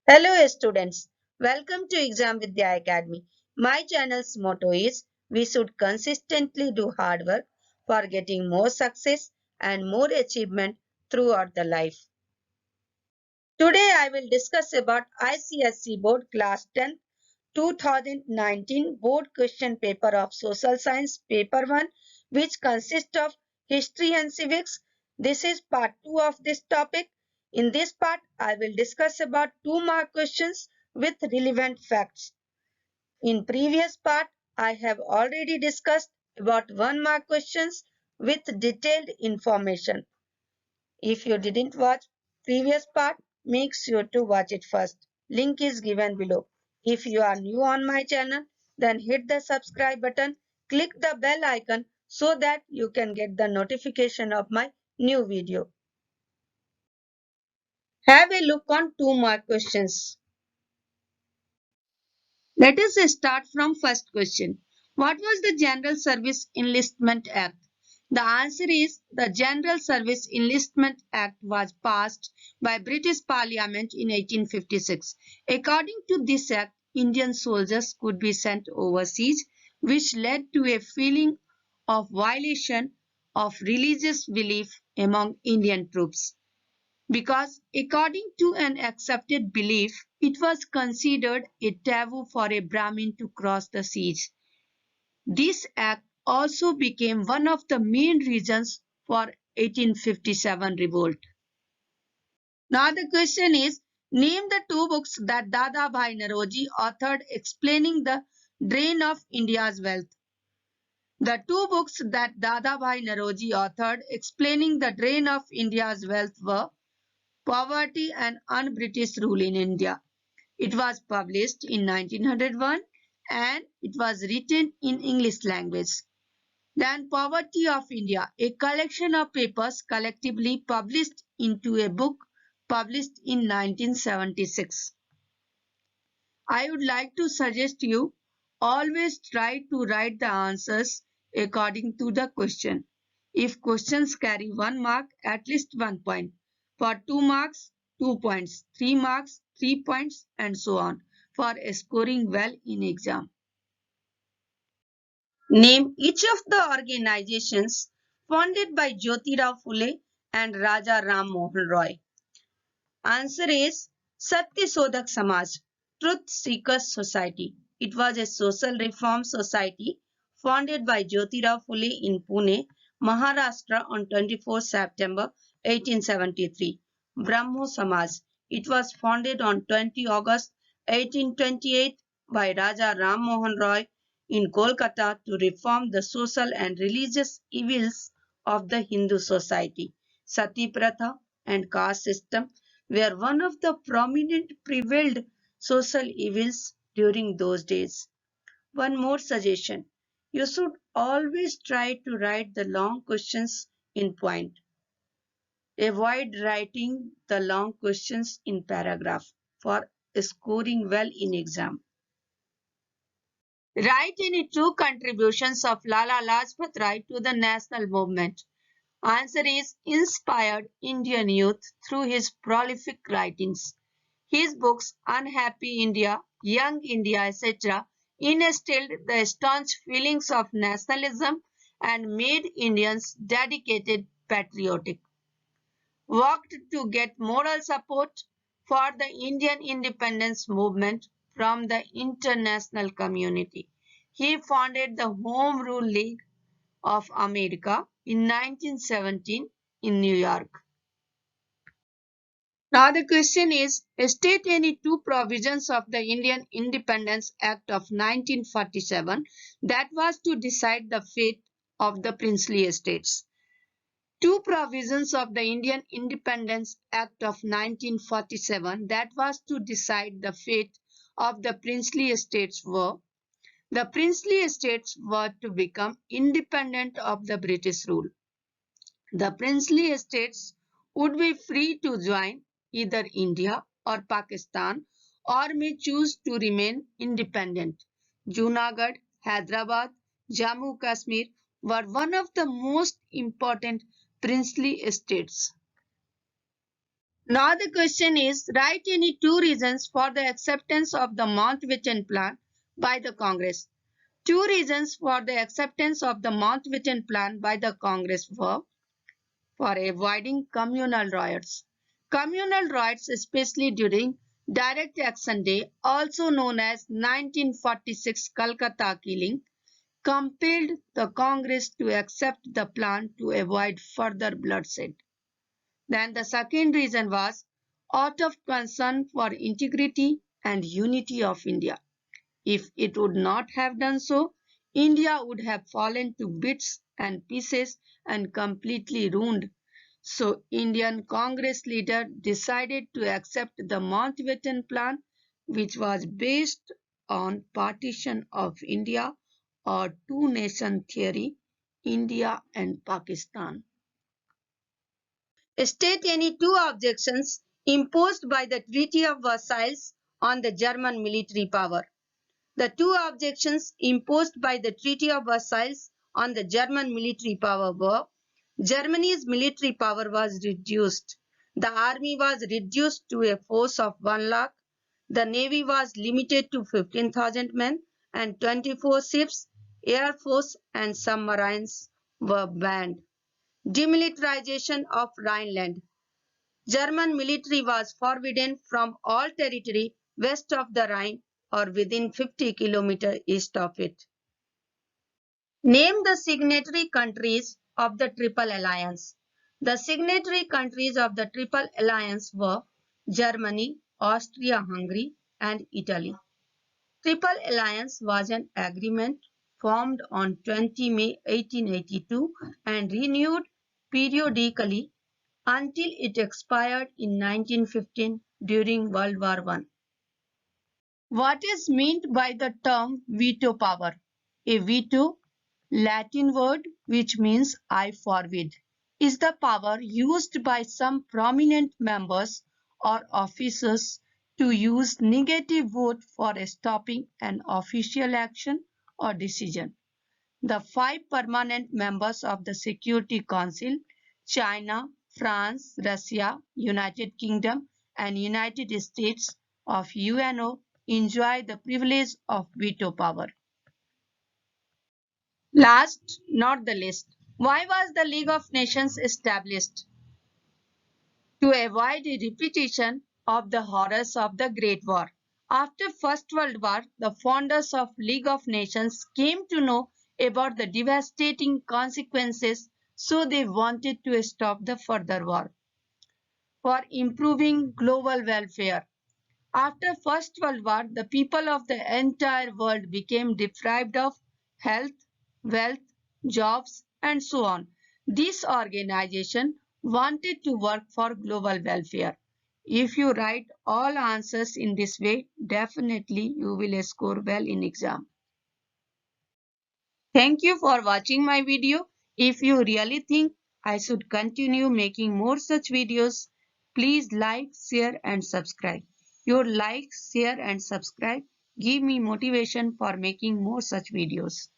Hello students, welcome to Exam Vidya Academy. My channel's motto is we should consistently do hard work for getting more success and more achievement throughout the life. Today I will discuss about ICSE Board Class 10 2019 Board Question Paper of Social Science Paper 1 which consists of History and Civics. This is part 2 of this topic. In this part, I will discuss about 2-mark questions with relevant facts. In previous part, I have already discussed about 1-mark questions with detailed information. If you didn't watch previous part, make sure to watch it first. Link is given below. If you are new on my channel, then hit the subscribe button, click the bell icon so that you can get the notification of my new video. Have a look on 2-mark questions. Let us start from first question. What was the General Service Enlistment Act? The answer is the General Service Enlistment Act was passed by British Parliament in 1856. According to this act, Indian soldiers could be sent overseas, which led to a feeling of violation of religious belief among Indian troops. Because according to an accepted belief, it was considered a taboo for a Brahmin to cross the seas. This act also became one of the main reasons for 1857 revolt. Now the question is, name the 2 books that Dadabhai Naoroji authored explaining the drain of India's wealth. The 2 books that Dadabhai Naoroji authored explaining the drain of India's wealth were Poverty and Un-British Rule in India. It was published in 1901 and it was written in English language. Then Poverty of India, a collection of papers collectively published into a book published in 1976. I would like to suggest you always try to write the answers according to the question. If questions carry 1 mark, at least 1 point. For 2 marks, 2 points. 3 marks, 3 points, and so on for scoring well in exam. Name each of the organizations founded by Jyotirao Phule and Raja Ram Mohan Roy. Answer is Satya Sodhak Samaj, Truth Seekers Society. It was a social reform society founded by Jyotirao Phule in Pune, Maharashtra on 24 September 1873. Brahmo Samaj. It was founded on 20 August 1828 by Raja Ram Mohan Roy in Kolkata to reform the social and religious evils of the Hindu society. Sati Pratha and caste system were one of the prominent prevailed social evils during those days. One more suggestion. You should always try to write the long questions in point. Avoid writing the long questions in paragraph for scoring well in exam. Write any 2 contributions of Lala Lajpat Rai to the national movement. Answer is inspired Indian youth through his prolific writings. His books Unhappy India, Young India, etc. instilled the staunch feelings of nationalism and made Indians dedicated patriotic. Worked to get moral support for the Indian independence movement from the international community. He founded the Home Rule League of America in 1917 in New York. Now the question is, state any 2 provisions of the Indian Independence Act of 1947 that was to decide the fate of the princely estates. 2 provisions of the Indian Independence Act of 1947 that was to decide the fate of the princely estates were: the princely estates were to become independent of the British rule. The princely estates would be free to join either India or Pakistan or may choose to remain independent. Junagadh, Hyderabad, Jammu Kashmir were one of the most important princely estates. Now the question is, write any two reasons for the acceptance of the Mountbatten Plan by the Congress. Two reasons for the acceptance of the Mountbatten Plan by the Congress were for avoiding communal riots. Communal riots, especially during Direct Action Day, also known as 1946 Calcutta killing, compelled the Congress to accept the plan to avoid further bloodshed. Then the second reason was out of concern for integrity and unity of India. If it would not have done so, India would have fallen to bits and pieces and completely ruined. So Indian Congress leader decided to accept the Mountbatten Plan, which was based on partition of India or two-nation theory, India and Pakistan. State any two objections imposed by the Treaty of Versailles on the German military power. The two objections imposed by the Treaty of Versailles on the German military power were: Germany's military power was reduced. The army was reduced to a force of 1 lakh. The navy was limited to 15,000 men and 24 ships. Air force and submarines were banned. Demilitarization of Rhineland. German military was forbidden from all territory west of the Rhine or within 50 kilometers east of it. Name the signatory countries of the Triple Alliance. The signatory countries of the Triple Alliance were Germany, Austria-Hungary, and Italy. Triple Alliance was an agreement formed on 20 May 1882 and renewed periodically until it expired in 1915 during World War I. What is meant by the term veto power? A veto, Latin word which means I forbid, is the power used by some prominent members or officers to use negative vote for stopping an official action or decision. The 5 permanent members of the Security Council, China, France, Russia, United Kingdom, and United States of UNO, enjoy the privilege of veto power. Last, not the least, why was the League of Nations established? To avoid a repetition of the horrors of the Great War. After First World War, the founders of League of Nations came to know about the devastating consequences, so they wanted to stop the further war. For improving global welfare. After First World War, the people of the entire world became deprived of health, wealth, jobs, and so on. This organization wanted to work for global welfare. If you write all answers in this way, definitely you will score well in exam. Thank you for watching my video. If you really think I should continue making more such videos, please like, share and subscribe. Your like, share and subscribe give me motivation for making more such videos.